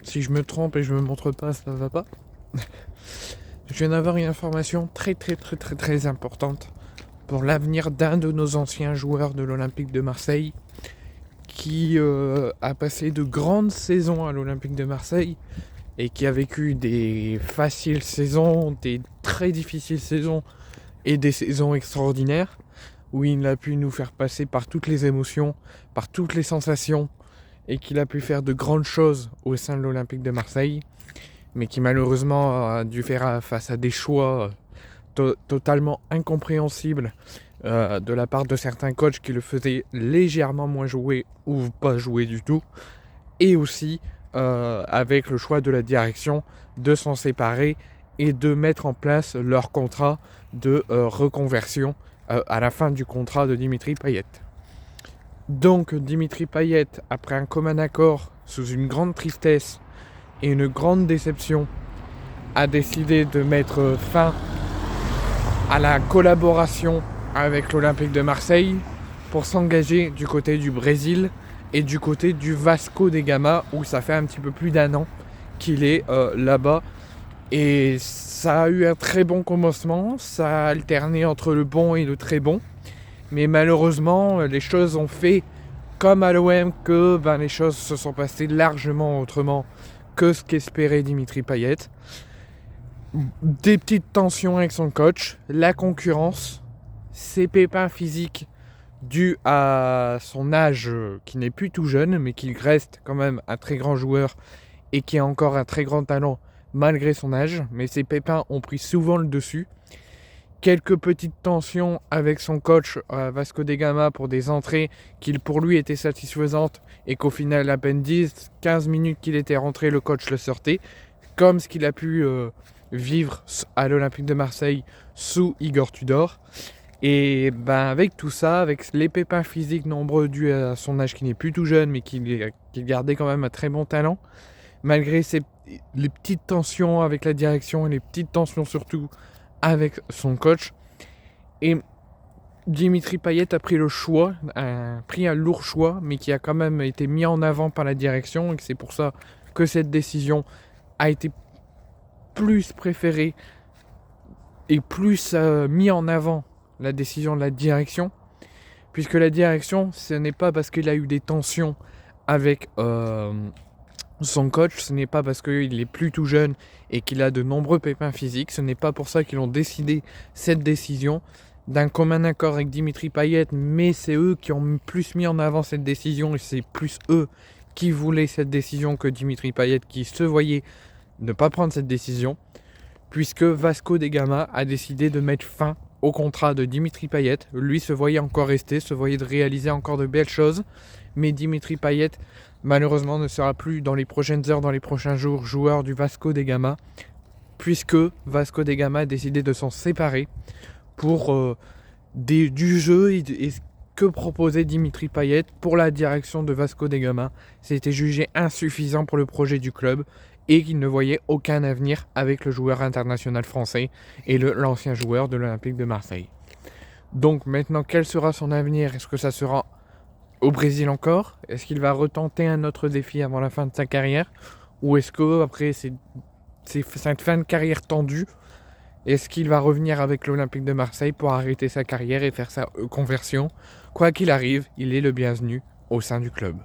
Si je me trompe et je me montre pas, ça va pas. Je viens d'avoir une information très importante pour l'avenir d'un de nos anciens joueurs de l'Olympique de Marseille qui a passé de grandes saisons à l'Olympique de Marseille et qui a vécu des faciles saisons, des très difficiles saisons et des saisons extraordinaires où il a pu nous faire passer par toutes les émotions, par toutes les sensations et qu'il a pu faire de grandes choses au sein de l'Olympique de Marseille, mais qui malheureusement a dû faire face à des choix totalement incompréhensibles de la part de certains coachs qui le faisaient légèrement moins jouer ou pas jouer du tout, et aussi avec le choix de la direction de s'en séparer et de mettre en place leur contrat de reconversion à la fin du contrat de Dimitri Payet. Donc Dimitri Payet, après un commun accord, sous une grande tristesse et une grande déception, a décidé de mettre fin à la collaboration avec l'Olympique de Marseille pour s'engager du côté du Brésil et du côté du Vasco da Gama, où ça fait un petit peu plus d'1 an qu'il est là-bas. Et ça a eu un très bon commencement, ça a alterné entre le bon et le très bon. Mais malheureusement, les choses ont fait comme à l'OM que les choses se sont passées largement autrement que ce qu'espérait Dimitri Payet. Des petites tensions avec son coach, la concurrence, ses pépins physiques dus à son âge qui n'est plus tout jeune, mais qui reste quand même un très grand joueur et qui a encore un très grand talent malgré son âge. Mais ses pépins ont pris souvent le dessus. Quelques petites tensions avec son coach Vasco da Gama pour des entrées qui pour lui étaient satisfaisantes et qu'au final à peine 10-15 minutes qu'il était rentré, le coach le sortait, comme ce qu'il a pu vivre à l'Olympique de Marseille sous Igor Tudor. Et avec tout ça, avec les pépins physiques nombreux dus à son âge qui n'est plus tout jeune mais qui gardait quand même un très bon talent, malgré les petites tensions avec la direction et les petites tensions surtout avec son coach, et Dimitri Payet a pris un lourd choix, mais qui a quand même été mis en avant par la direction, et c'est pour ça que cette décision a été plus préférée et plus mis en avant la décision de la direction, puisque la direction, ce n'est pas parce qu'il a eu des tensions avec son coach, ce n'est pas parce qu'il est plus tout jeune et qu'il a de nombreux pépins physiques, ce n'est pas pour ça qu'ils ont décidé cette décision d'un commun accord avec Dimitri Payet, mais c'est eux qui ont plus mis en avant cette décision et c'est plus eux qui voulaient cette décision que Dimitri Payet qui se voyait ne pas prendre cette décision, puisque Vasco da Gama a décidé de mettre fin au contrat de Dimitri Payet. Lui se voyait encore rester, se voyait de réaliser encore de belles choses, mais Dimitri Payet malheureusement ne sera plus dans les prochaines heures, dans les prochains jours, joueur du Vasco da Gama, puisque Vasco da Gama a décidé de s'en séparer pour du jeu et ce que proposait Dimitri Payet pour la direction de Vasco da Gama. C'était jugé insuffisant pour le projet du club et qu'il ne voyait aucun avenir avec le joueur international français et l'ancien joueur de l'Olympique de Marseille. Donc maintenant, quel sera son avenir? Est-ce que ça sera au Brésil encore? Est-ce qu'il va retenter un autre défi avant la fin de sa carrière? Ou est-ce que après cette fin de carrière tendue, est-ce qu'il va revenir avec l'Olympique de Marseille pour arrêter sa carrière et faire sa conversion? Quoi qu'il arrive, il est le bienvenu au sein du club.